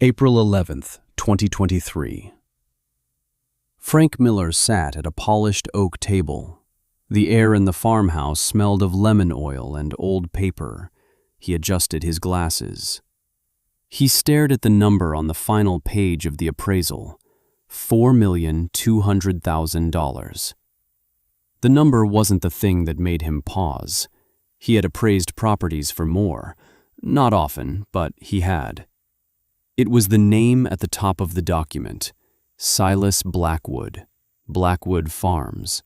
April 11th, 2023. Frank Miller sat at a polished oak table. The air in the farmhouse smelled of lemon oil and old paper. He adjusted his glasses. He stared at the number on the final page of the appraisal, $4,200,000. The number wasn't the thing that made him pause. He had appraised properties for more. Not often, but he had. It was the name at the top of the document, Silas Blackwood, Blackwood Farms.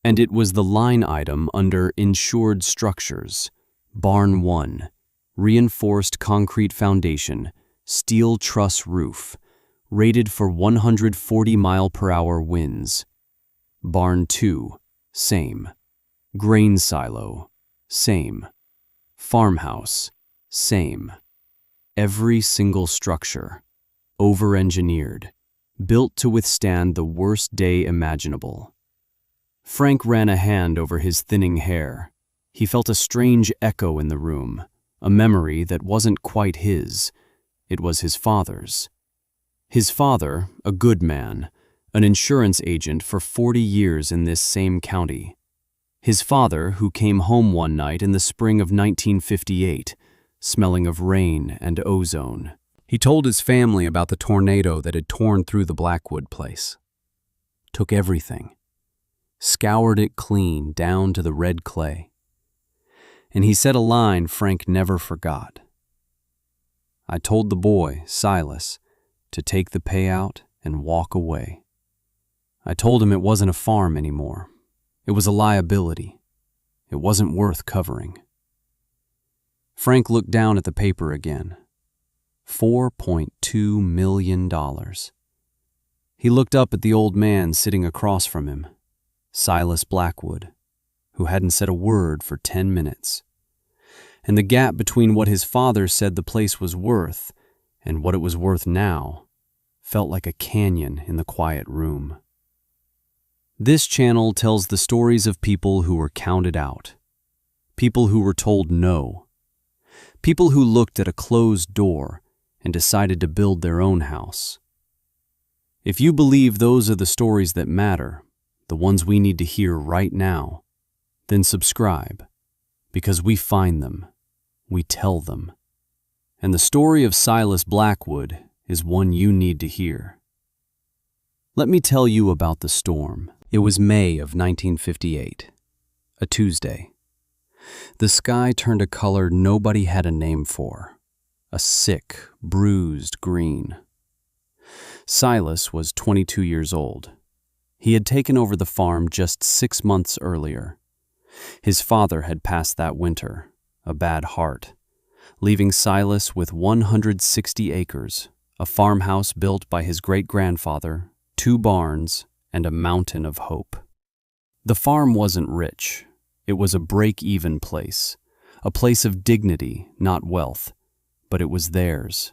And it was the line item under Insured Structures, Barn 1, Reinforced Concrete Foundation, Steel Truss Roof, rated for 140-mile-per-hour winds. Barn 2, same. Grain Silo, same. Farmhouse, same. Every single structure, over-engineered, built to withstand the worst day imaginable. Frank ran a hand over his thinning hair. He felt a strange echo in the room, a memory that wasn't quite his. It was his father's. His father, a good man, an insurance agent for 40 years in this same county. His father, who came home one night in the spring of 1958, smelling of rain and ozone. He told his family about the tornado that had torn through the Blackwood place. Took everything. Scoured it clean down to the red clay. And he said a line Frank never forgot. I told the boy, Silas, to take the payout and walk away. I told him it wasn't a farm anymore. It was a liability. It wasn't worth covering. Frank looked down at the paper again. $4.2 million. He looked up at the old man sitting across from him, Silas Blackwood, who hadn't said a word for 10 minutes. And the gap between what his father said the place was worth and what it was worth now felt like a canyon in the quiet room. This channel tells the stories of people who were counted out, people who were told no, people who looked at a closed door and decided to build their own house. If you believe those are the stories that matter, the ones we need to hear right now, then subscribe, because we find them, we tell them. And the story of Silas Blackwood is one you need to hear. Let me tell you about the storm. It was May of 1958, a Tuesday. The sky turned a color nobody had a name for, a sick, bruised green. Silas was 22 years old. He had taken over the farm just 6 months earlier. His father had passed that winter, a bad heart, leaving Silas with 160 acres, a farmhouse built by his great-grandfather, 2 barns, and a mountain of hope. The farm wasn't rich. It was a break-even place, a place of dignity, not wealth, but it was theirs.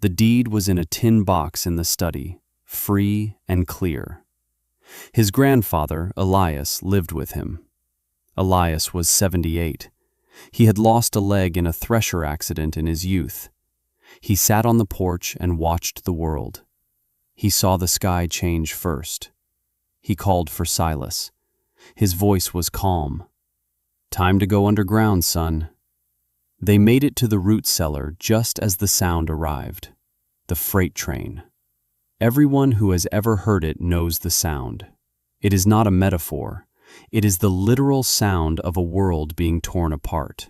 The deed was in a tin box in the study, free and clear. His grandfather, Elias, lived with him. Elias was 78. He had lost a leg in a thresher accident in his youth. He sat on the porch and watched the world. He saw the sky change first. He called for Silas. His voice was calm. Time to go underground, son. They made it to the root cellar just as the sound arrived. The freight train. Everyone who has ever heard it knows the sound. It is not a metaphor. It is the literal sound of a world being torn apart.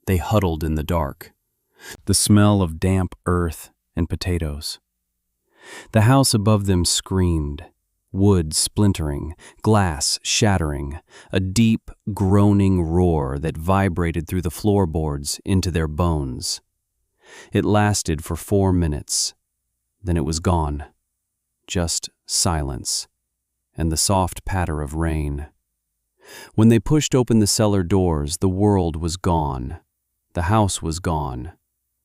They huddled in the dark. The smell of damp earth and potatoes. The house above them screamed. Wood splintering, glass shattering, a deep, groaning roar that vibrated through the floorboards into their bones. It lasted for 4 minutes. Then it was gone. Just silence, and the soft patter of rain. When they pushed open the cellar doors, the world was gone. The house was gone.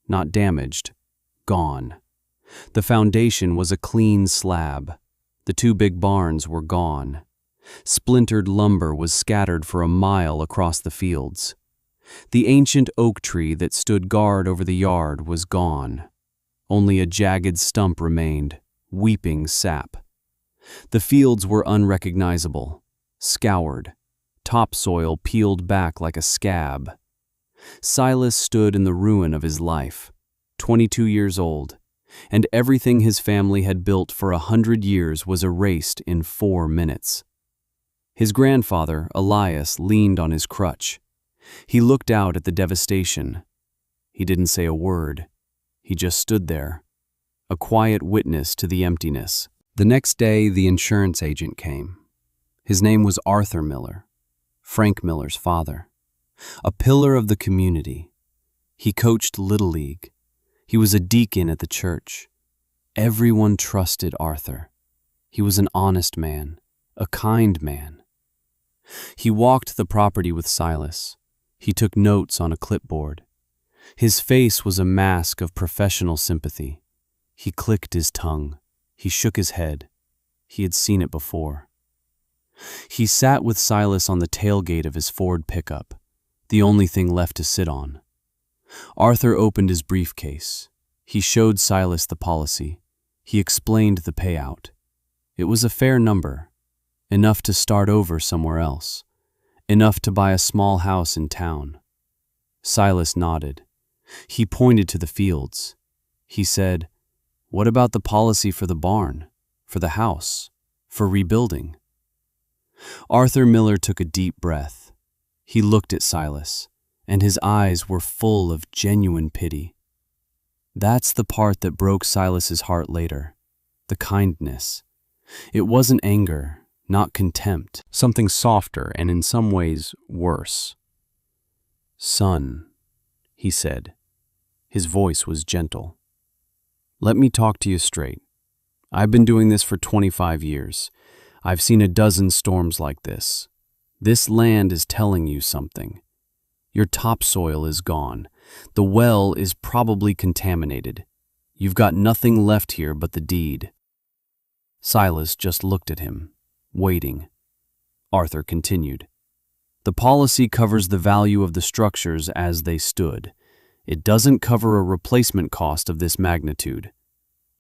Not damaged, gone. The foundation was a clean slab. The 2 big barns were gone. Splintered lumber was scattered for a mile across the fields. The ancient oak tree that stood guard over the yard was gone. Only a jagged stump remained, weeping sap. The fields were unrecognizable, scoured, topsoil peeled back like a scab. Silas stood in the ruin of his life, 22 years old, and everything his family had built for 100 years was erased in 4 minutes. His grandfather, Elias, leaned on his crutch. He looked out at the devastation. He didn't say a word. He just stood there, a quiet witness to the emptiness. The next day, the insurance agent came. His name was Arthur Miller, Frank Miller's father, a pillar of the community. He coached Little League. He was a deacon at the church. Everyone trusted Arthur. He was an honest man, a kind man. He walked the property with Silas. He took notes on a clipboard. His face was a mask of professional sympathy. He clicked his tongue. He shook his head. He had seen it before. He sat with Silas on the tailgate of his Ford pickup, the only thing left to sit on. Arthur opened his briefcase. He showed Silas the policy. He explained the payout. It was a fair number, enough to start over somewhere else, enough to buy a small house in town. Silas nodded. He pointed to the fields. He said, "What about the policy for the barn, for the house, for rebuilding?" Arthur Miller took a deep breath. He looked at Silas, and his eyes were full of genuine pity. That's the part that broke Silas's heart later, the kindness. It wasn't anger, not contempt, something softer and in some ways worse. "Son," he said. His voice was gentle. "Let me talk to you straight. I've been doing this for 25 years. I've seen a dozen storms like this. This land is telling you something. Your topsoil is gone. The well is probably contaminated. You've got nothing left here but the deed." Silas just looked at him, waiting. Arthur continued. "The policy covers the value of the structures as they stood. It doesn't cover a replacement cost of this magnitude.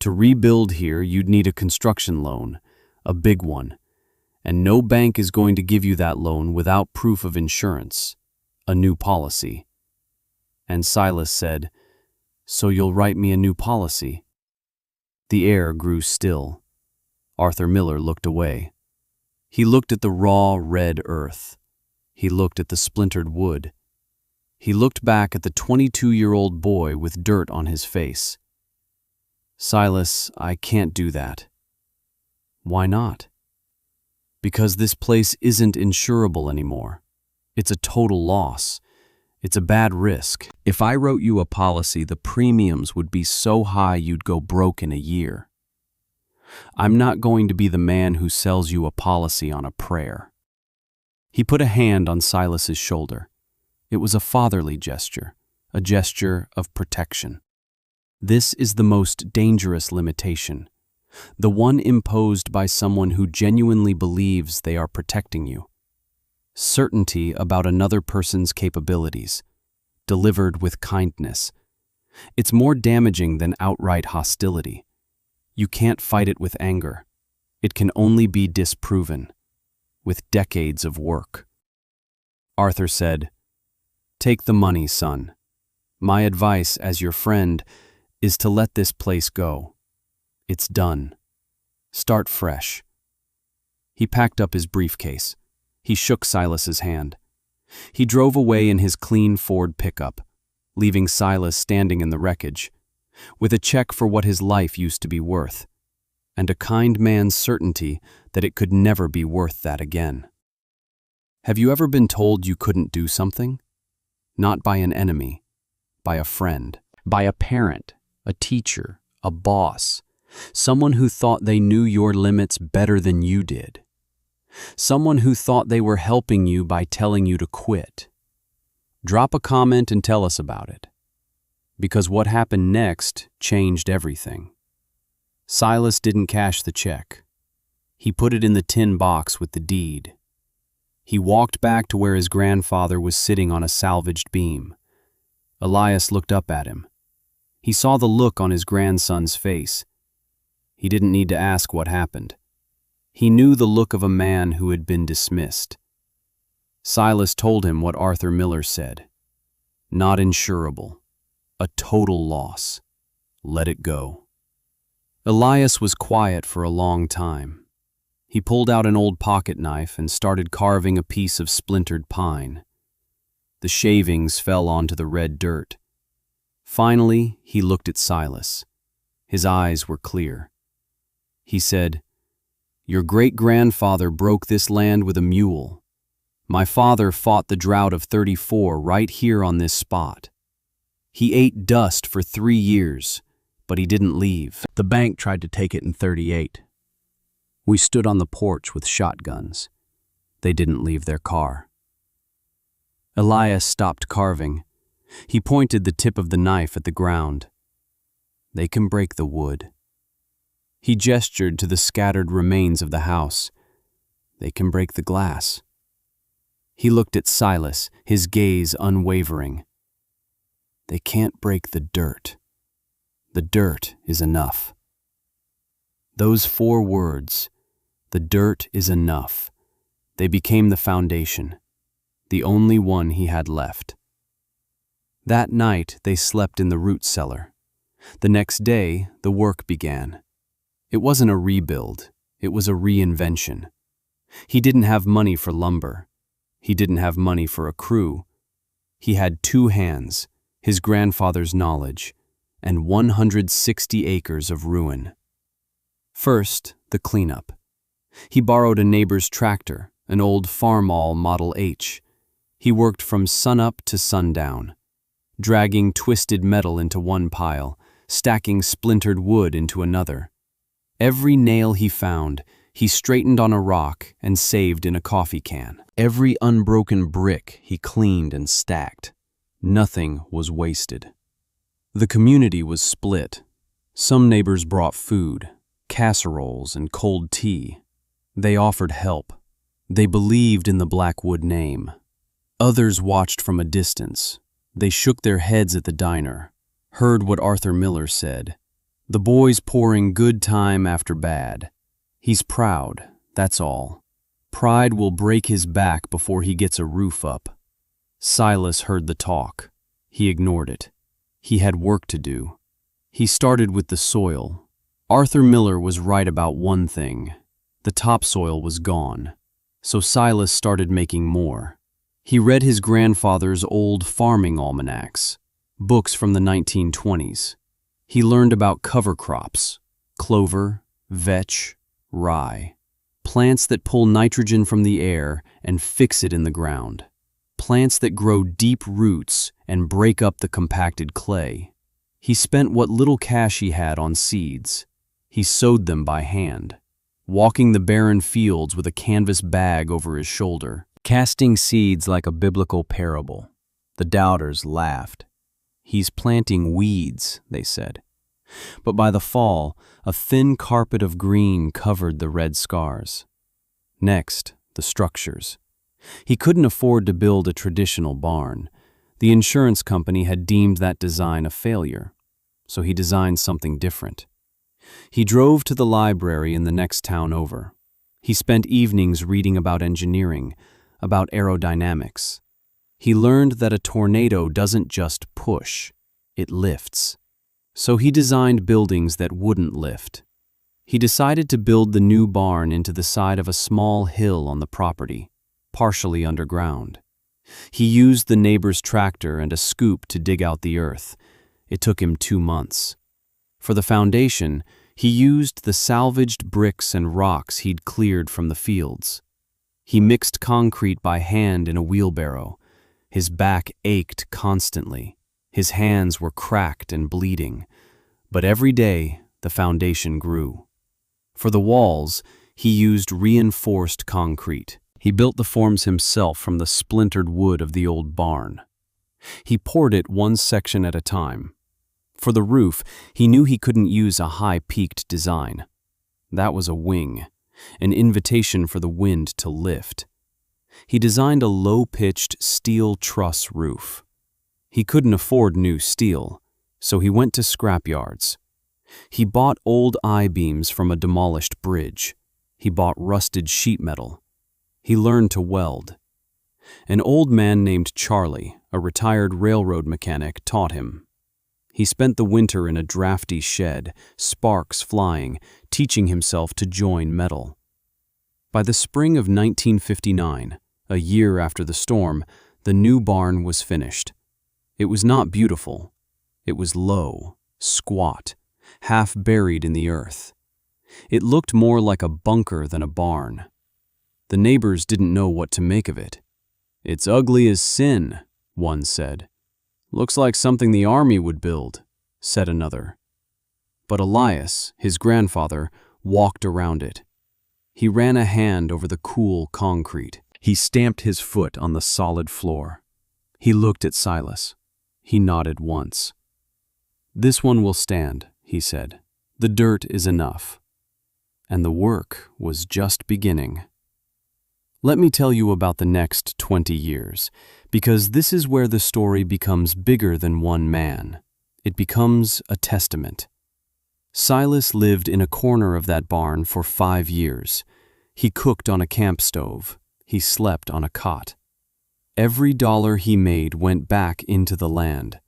To rebuild here, you'd need a construction loan, a big one, and no bank is going to give you that loan without proof of insurance, a new policy." And Silas said, "So you'll write me a new policy?" The air grew still. Arthur Miller looked away. He looked at the raw, red earth. He looked at the splintered wood. He looked back at the 22-year-old boy with dirt on his face. "Silas, I can't do that." "Why not?" "Because this place isn't insurable anymore. It's a total loss. It's a bad risk. If I wrote you a policy, the premiums would be so high you'd go broke in a year. I'm not going to be the man who sells you a policy on a prayer." He put a hand on Silas's shoulder. It was a fatherly gesture, a gesture of protection. This is the most dangerous limitation, the one imposed by someone who genuinely believes they are protecting you. Certainty about another person's capabilities, delivered with kindness. It's more damaging than outright hostility. You can't fight it with anger. It can only be disproven, with decades of work. Arthur said, "Take the money, son. My advice as your friend is to let this place go. It's done. Start fresh." He packed up his briefcase. He shook Silas's hand. He drove away in his clean Ford pickup, leaving Silas standing in the wreckage, with a check for what his life used to be worth, and a kind man's certainty that it could never be worth that again. Have you ever been told you couldn't do something? Not by an enemy, by a friend, by a parent, a teacher, a boss, someone who thought they knew your limits better than you did. Someone who thought they were helping you by telling you to quit. Drop a comment and tell us about it. Because what happened next changed everything. Silas didn't cash the check. He put it in the tin box with the deed. He walked back to where his grandfather was sitting on a salvaged beam. Elias looked up at him. He saw the look on his grandson's face. He didn't need to ask what happened. He knew the look of a man who had been dismissed. Silas told him what Arthur Miller said. Not insurable. A total loss. Let it go. Elias was quiet for a long time. He pulled out an old pocket knife and started carving a piece of splintered pine. The shavings fell onto the red dirt. Finally, he looked at Silas. His eyes were clear. He said, "Your great-grandfather broke this land with a mule. My father fought the drought of '34 right here on this spot. He ate dust for 3 years, but he didn't leave. The bank tried to take it in '38. We stood on the porch with shotguns. They didn't leave their car." Elias stopped carving. He pointed the tip of the knife at the ground. "They can break the wood." He gestured to the scattered remains of the house. "They can break the glass." He looked at Silas, his gaze unwavering. "They can't break the dirt. The dirt is enough." Those 4 words, "the dirt is enough," they became the foundation, the only one he had left. That night they slept in the root cellar. The next day the work began. It wasn't a rebuild, it was a reinvention. He didn't have money for lumber. He didn't have money for a crew. He had 2 hands, his grandfather's knowledge, and 160 acres of ruin. First, the cleanup. He borrowed a neighbor's tractor, an old Farmall Model H. He worked from sunup to sundown, dragging twisted metal into one pile, stacking splintered wood into another. Every nail he found, he straightened on a rock and saved in a coffee can. Every unbroken brick he cleaned and stacked. Nothing was wasted. The community was split. Some neighbors brought food, casseroles and cold tea. They offered help. They believed in the Blackwood name. Others watched from a distance. They shook their heads at the diner, heard what Arthur Miller said. The boy's pouring good time after bad. He's proud, that's all. Pride will break his back before he gets a roof up. Silas heard the talk. He ignored it. He had work to do. He started with the soil. Arthur Miller was right about one thing. The topsoil was gone. So Silas started making more. He read his grandfather's old farming almanacs, books from the 1920s. He learned about cover crops, clover, vetch, rye, plants that pull nitrogen from the air and fix it in the ground, plants that grow deep roots and break up the compacted clay. He spent what little cash he had on seeds. He sowed them by hand, walking the barren fields with a canvas bag over his shoulder, casting seeds like a biblical parable. The doubters laughed. "He's planting weeds," they said. But by the fall, a thin carpet of green covered the red scars. Next, the structures. He couldn't afford to build a traditional barn. The insurance company had deemed that design a failure, so he designed something different. He drove to the library in the next town over. He spent evenings reading about engineering, about aerodynamics. He learned that a tornado doesn't just push, it lifts. So he designed buildings that wouldn't lift. He decided to build the new barn into the side of a small hill on the property, partially underground. He used the neighbor's tractor and a scoop to dig out the earth. It took him 2 months. For the foundation, he used the salvaged bricks and rocks he'd cleared from the fields. He mixed concrete by hand in a wheelbarrow. His back ached constantly. His hands were cracked and bleeding. But every day, the foundation grew. For the walls, he used reinforced concrete. He built the forms himself from the splintered wood of the old barn. He poured it one section at a time. For the roof, he knew he couldn't use a high-peaked design. That was a wing, an invitation for the wind to lift. He designed a low-pitched steel truss roof. He couldn't afford new steel. So he went to scrapyards. He bought old I-beams from a demolished bridge. He bought rusted sheet metal. He learned to weld. An old man named Charlie, a retired railroad mechanic, taught him. He spent the winter in a drafty shed, sparks flying, teaching himself to join metal. By the spring of 1959, a year after the storm, the new barn was finished. It was not beautiful. It was low, squat, half buried in the earth. It looked more like a bunker than a barn. The neighbors didn't know what to make of it. "It's ugly as sin," one said. "Looks like something the army would build," said another. But Elias, his grandfather, walked around it. He ran a hand over the cool concrete. He stamped his foot on the solid floor. He looked at Silas. He nodded once. "This one will stand," he said. "The dirt is enough." And the work was just beginning. Let me tell you about the next 20 years, because this is where the story becomes bigger than one man. It becomes a testament. Silas lived in a corner of that barn for 5 years. He cooked on a camp stove. He slept on a cot. Every dollar he made went back into the land.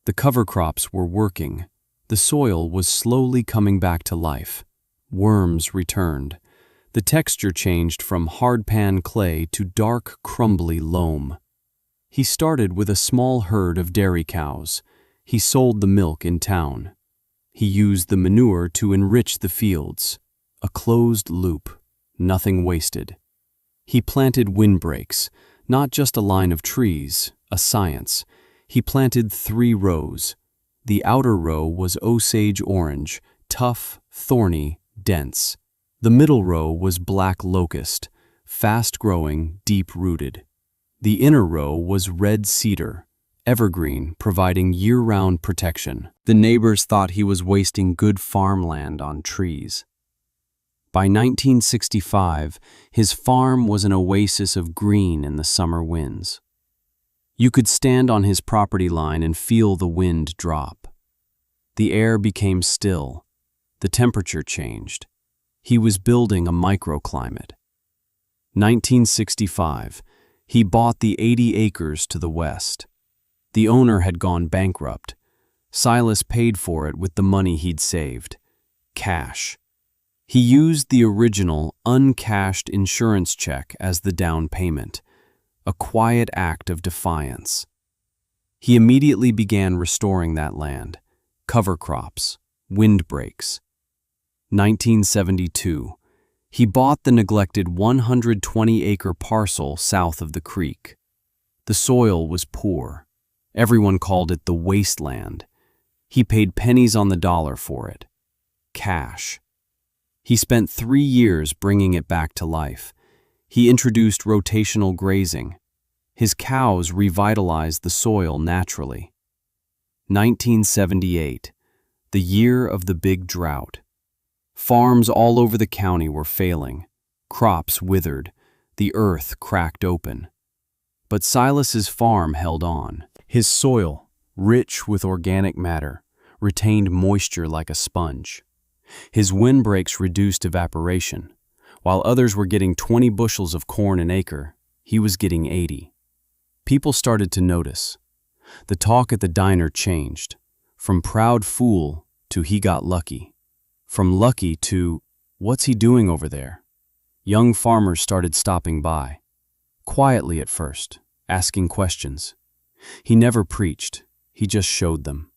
The cover crops were working. The soil was slowly coming back to life. Worms returned. The texture changed from hard-pan clay to dark, crumbly loam. He started with a small herd of dairy cows. He sold the milk in town. He used the manure to enrich the fields. A closed loop, nothing wasted. He planted windbreaks, not just a line of trees, a science. He planted 3 rows. The outer row was Osage orange, tough, thorny, dense. The middle row was black locust, fast-growing, deep-rooted. The inner row was red cedar, evergreen, providing year-round protection. The neighbors thought he was wasting good farmland on trees. By 1965, his farm was an oasis of green in the summer winds. You could stand on his property line and feel the wind drop. The air became still. The temperature changed. He was building a microclimate. 1965, he bought the 80 acres to the west. The owner had gone bankrupt. Silas paid for it with the money he'd saved. Cash. He used the original, uncashed insurance check as the down payment, a quiet act of defiance. He immediately began restoring that land, cover crops, windbreaks. 1972, he bought the neglected 120-acre parcel south of the creek. The soil was poor. Everyone called it the wasteland. He paid pennies on the dollar for it. Cash. He spent 3 years bringing it back to life. He introduced rotational grazing. His cows revitalized the soil naturally. 1978, the year of the big drought. Farms all over the county were failing. Crops withered. The earth cracked open. But Silas's farm held on. His soil, rich with organic matter, retained moisture like a sponge. His windbreaks reduced evaporation. While others were getting 20 bushels of corn an acre, he was getting 80. People started to notice. The talk at the diner changed, from proud fool to he got lucky, from lucky to what's he doing over there? Young farmers started stopping by, quietly at first, asking questions. He never preached, he just showed them.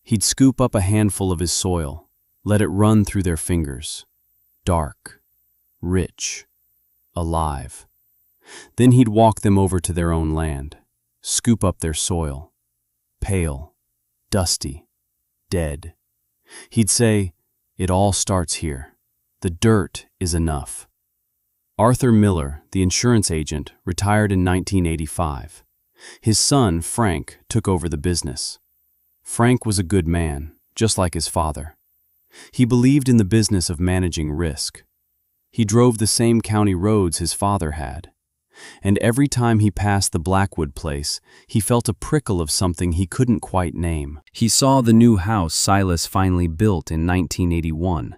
He'd scoop up a handful of his soil, let it run through their fingers. Dark, rich, alive. Then he'd walk them over to their own land, scoop up their soil. Pale, dusty, dead. He'd say, "It all starts here. The dirt is enough." Arthur Miller, the insurance agent, retired in 1985. His son, Frank, took over the business. Frank was a good man, just like his father. He believed in the business of managing risk. He drove the same county roads his father had. And every time he passed the Blackwood place, he felt a prickle of something he couldn't quite name. He saw the new house Silas finally built in 1981,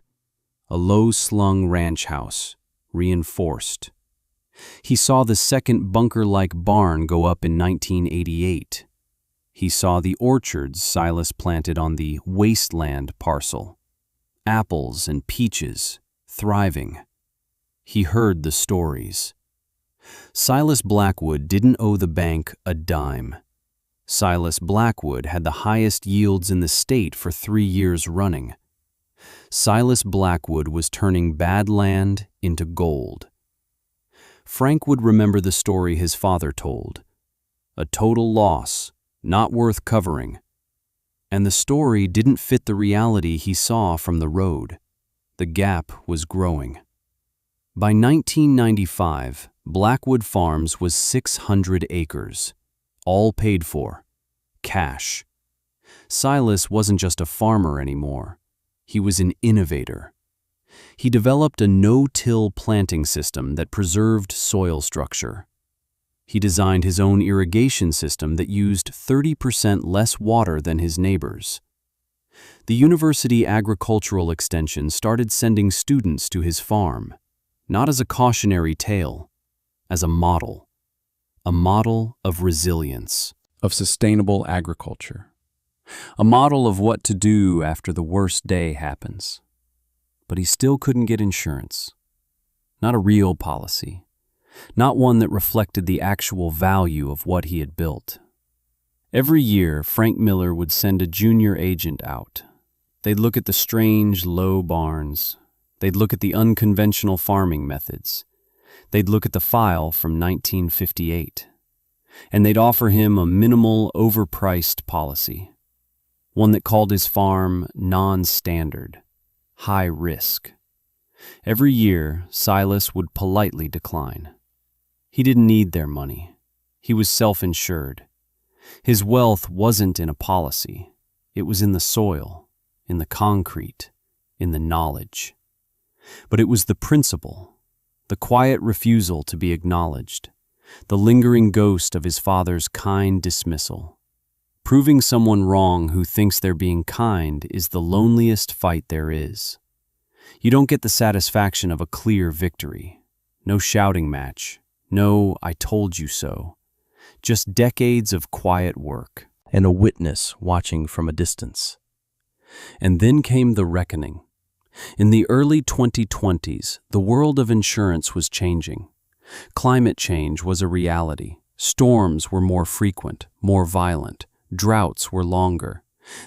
a low-slung ranch house, reinforced. He saw the second bunker-like barn go up in 1988. He saw the orchards Silas planted on the wasteland parcel, apples and peaches, thriving. He heard the stories. Silas Blackwood didn't owe the bank a dime. Silas Blackwood had the highest yields in the state for 3 years running. Silas Blackwood was turning bad land into gold. Frank would remember the story his father told. A total loss, not worth covering. And the story didn't fit the reality he saw from the road. The gap was growing. By 1995, Blackwood Farms was 600 acres, all paid for, cash. Silas wasn't just a farmer anymore. He was an innovator. He developed a no-till planting system that preserved soil structure. He designed his own irrigation system that used 30% less water than his neighbors. The university agricultural extension started sending students to his farm, not as a cautionary tale, as a model of resilience, of sustainable agriculture, a model of what to do after the worst day happens. But he still couldn't get insurance, not a real policy, not one that reflected the actual value of what he had built. Every year, Frank Miller would send a junior agent out. They'd look at the strange, low barns. They'd look at the unconventional farming methods. They'd look at the file from 1958. And they'd offer him a minimal, overpriced policy, one that called his farm non-standard, high risk. Every year, Silas would politely decline. He didn't need their money. He was self-insured. His wealth wasn't in a policy. It was in the soil, in the concrete, in the knowledge. But it was the principle, the quiet refusal to be acknowledged, the lingering ghost of his father's kind dismissal. Proving someone wrong who thinks they're being kind is the loneliest fight there is. You don't get the satisfaction of a clear victory. No shouting match. No, I told you so. Just decades of quiet work. And a witness watching from a distance. And then came the reckoning. In the early 2020s, the world of insurance was changing. Climate change was a reality. Storms were more frequent, more violent. Droughts were longer.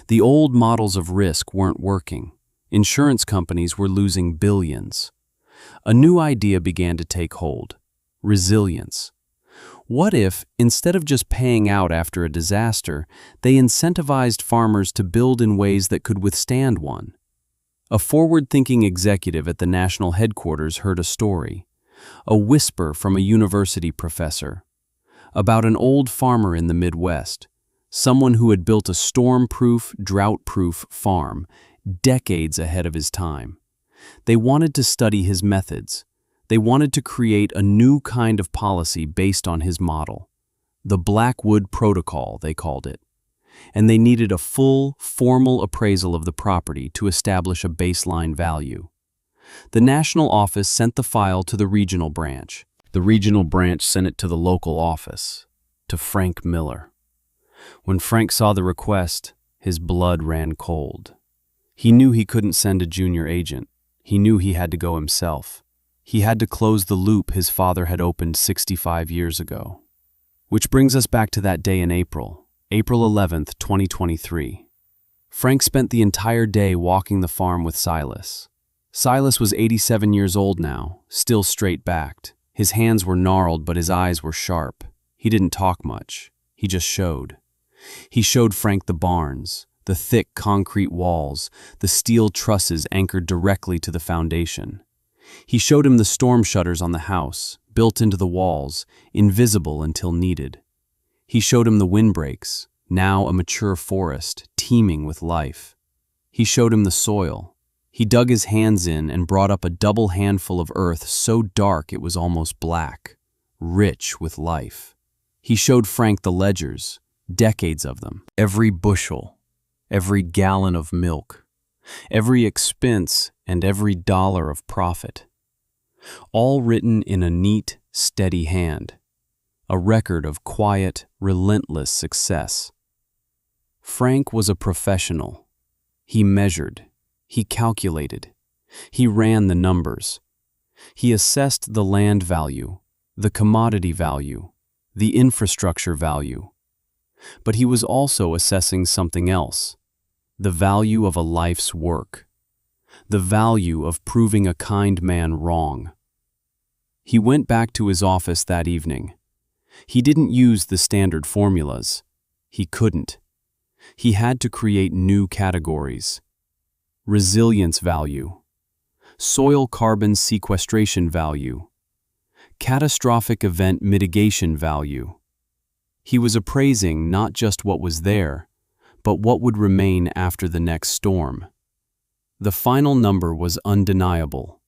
The old models of risk weren't working. Insurance companies were losing billions. A new idea began to take hold: resilience. What if, instead of just paying out after a disaster, they incentivized farmers to build in ways that could withstand one? A forward-thinking executive at the national headquarters heard a story, a whisper from a university professor, about an old farmer in the Midwest, someone who had built a storm-proof, drought-proof farm decades ahead of his time. They wanted to study his methods. They wanted to create a new kind of policy based on his model. The Blackwood Protocol, they called it. And they needed a full, formal appraisal of the property to establish a baseline value. The national office sent the file to the regional branch. The regional branch sent it to the local office, to Frank Miller. When Frank saw the request, his blood ran cold. He knew he couldn't send a junior agent. He knew he had to go himself. He had to close the loop his father had opened 65 years ago. Which brings us back to that day in April 11th, 2023. Frank spent the entire day walking the farm with Silas. Silas was 87 years old now, still straight-backed. His hands were gnarled, but his eyes were sharp. He didn't talk much. He just showed. He showed Frank the barns, the thick concrete walls, the steel trusses anchored directly to the foundation. He showed him the storm shutters on the house, built into the walls, invisible until needed. He showed him the windbreaks, now a mature forest, teeming with life. He showed him the soil. He dug his hands in and brought up a double handful of earth so dark it was almost black, rich with life. He showed Frank the ledgers, decades of them, every bushel, every gallon of milk, every expense and every dollar of profit, all written in a neat, steady hand, a record of quiet, relentless success. Frank was a professional. He measured, he calculated, he ran the numbers. He assessed the land value, the commodity value, the infrastructure value. But he was also assessing something else, the value of a life's work, the value of proving a kind man wrong. He went back to his office that evening. He didn't use the standard formulas. He couldn't. He had to create new categories. Resilience value, soil carbon sequestration value, catastrophic event mitigation value. He was appraising not just what was there, but what would remain after the next storm. The final number was undeniable,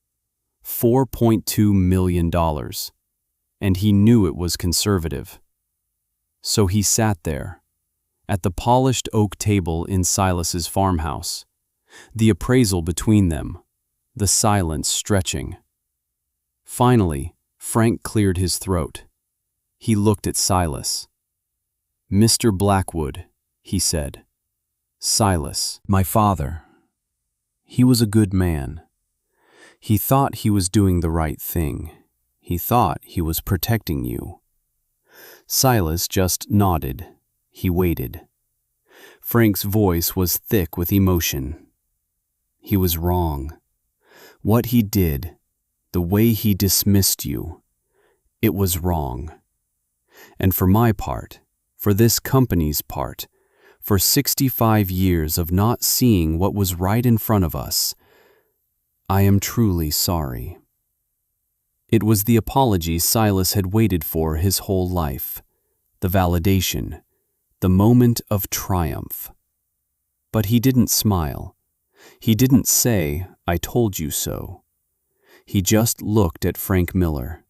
$4.2 million, and he knew it was conservative. So he sat there, at the polished oak table in Silas's farmhouse, the appraisal between them, the silence stretching. Finally, Frank cleared his throat. He looked at Silas. "Mr. Blackwood," he said. "Silas, my father. He was a good man. He thought he was doing the right thing. He thought he was protecting you." Silas just nodded. He waited. Frank's voice was thick with emotion. He was wrong. What he did, the way he dismissed you, it was wrong. And for my part, for this company's part, for 65 years of not seeing what was right in front of us, I am truly sorry. It was the apology Silas had waited for his whole life, the validation, the moment of triumph. But he didn't smile. He didn't say, "I told you so." He just looked at Frank Miller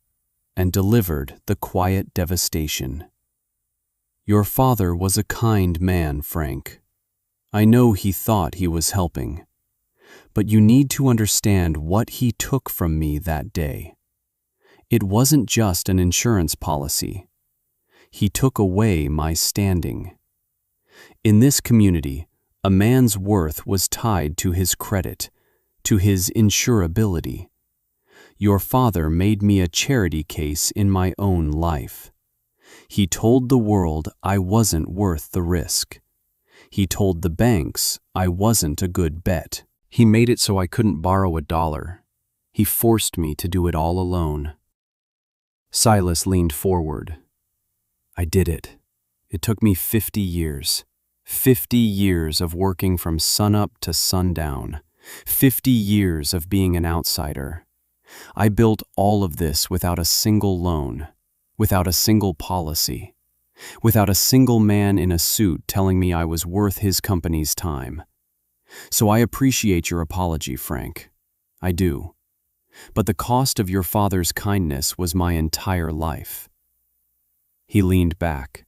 and delivered the quiet devastation. "Your father was a kind man, Frank. I know he thought he was helping. But you need to understand what he took from me that day. It wasn't just an insurance policy. He took away my standing. In this community, a man's worth was tied to his credit, to his insurability. Your father made me a charity case in my own life. He told the world I wasn't worth the risk. He told the banks I wasn't a good bet. He made it so I couldn't borrow a dollar. He forced me to do it all alone." Silas leaned forward. "I did it. It took me 50 years. 50 years of working from sunup to sundown. 50 years of being an outsider. I built all of this without a single loan, without a single policy, without a single man in a suit telling me I was worth his company's time. So I appreciate your apology, Frank. I do. But the cost of your father's kindness was my entire life." He leaned back.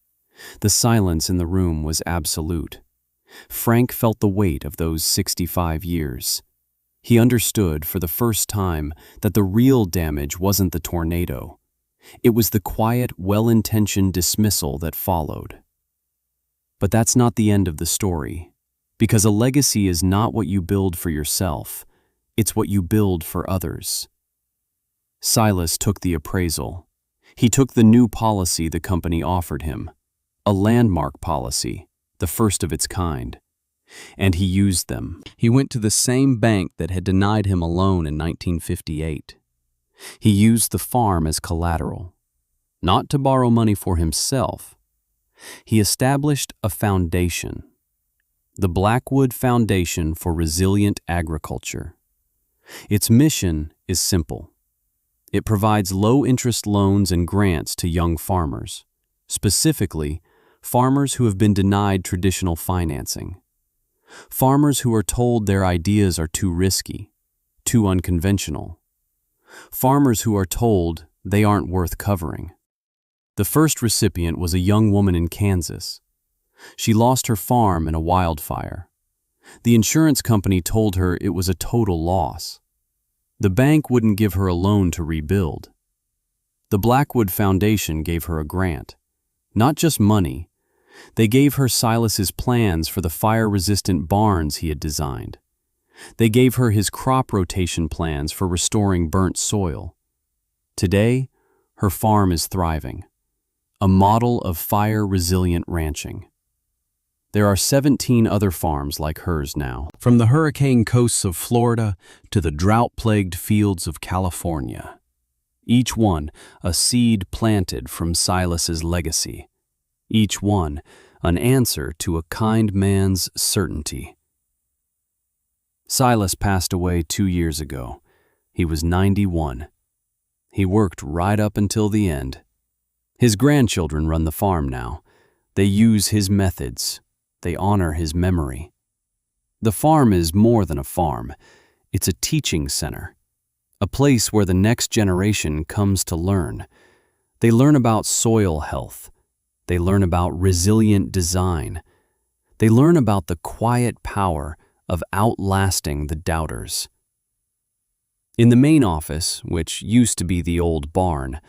The silence in the room was absolute. Frank felt the weight of those 65 years. He understood for the first time that the real damage wasn't the tornado. It was the quiet, well-intentioned dismissal that followed. But that's not the end of the story, because a legacy is not what you build for yourself, it's what you build for others. Silas took the appraisal. He took the new policy the company offered him, a landmark policy, the first of its kind. And he used them. He went to the same bank that had denied him a loan in 1958. He used the farm as collateral, not to borrow money for himself. He established a foundation, the Blackwood Foundation for Resilient Agriculture. Its mission is simple. It provides low-interest loans and grants to young farmers, specifically farmers who have been denied traditional financing. Farmers who are told their ideas are too risky, too unconventional. Farmers who are told they aren't worth covering. The first recipient was a young woman in Kansas. She lost her farm in a wildfire. The insurance company told her it was a total loss. The bank wouldn't give her a loan to rebuild. The Blackwood Foundation gave her a grant. Not just money. They gave her Silas's plans for the fire-resistant barns he had designed. They gave her his crop rotation plans for restoring burnt soil. Today, her farm is thriving, a model of fire-resilient ranching. There are 17 other farms like hers now, from the hurricane coasts of Florida to the drought-plagued fields of California. Each one a seed planted from Silas's legacy. Each one an answer to a kind man's certainty. Silas passed away 2 years ago. He was 91. He worked right up until the end. His grandchildren run the farm now. They use his methods. They honor his memory. The farm is more than a farm. It's a teaching center, a place where the next generation comes to learn. They learn about soil health. They learn about resilient design. They learn about the quiet power of outlasting the doubters. In the main office, which used to be the old barn,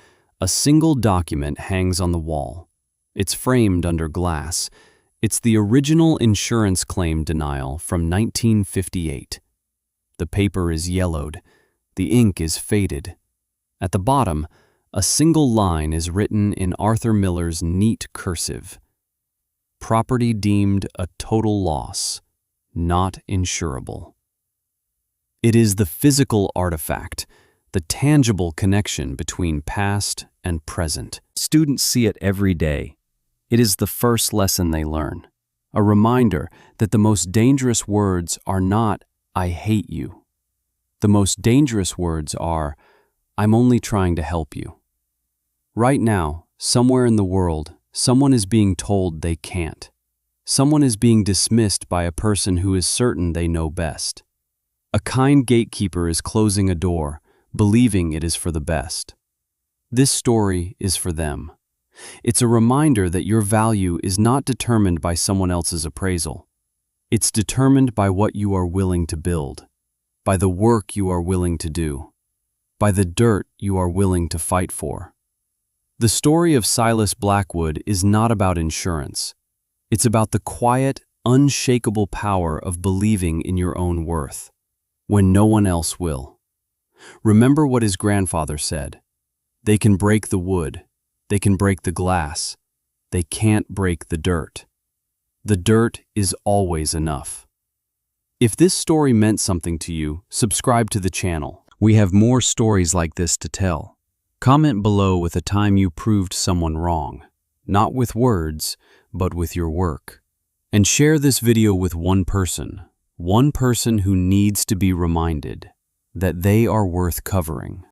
a single document hangs on the wall. It's framed under glass. It's the original insurance claim denial from 1958. The paper is yellowed. The ink is faded. At the bottom, a single line is written in Arthur Miller's neat cursive. Property deemed a total loss, not insurable. It is the physical artifact, the tangible connection between past and present. Students see it every day. It is the first lesson they learn, a reminder that the most dangerous words are not, "I hate you." The most dangerous words are, "I'm only trying to help you." Right now, somewhere in the world, someone is being told they can't. Someone is being dismissed by a person who is certain they know best. A kind gatekeeper is closing a door, believing it is for the best. This story is for them. It's a reminder that your value is not determined by someone else's appraisal. It's determined by what you are willing to build, by the work you are willing to do, by the dirt you are willing to fight for. The story of Silas Blackwood is not about insurance. It's about the quiet, unshakable power of believing in your own worth, when no one else will. Remember what his grandfather said. They can break the wood. They can break the glass. They can't break the dirt. The dirt is always enough. If this story meant something to you, subscribe to the channel. We have more stories like this to tell. Comment below with a time you proved someone wrong, not with words, but with your work. And share this video with one person who needs to be reminded that they are worth covering.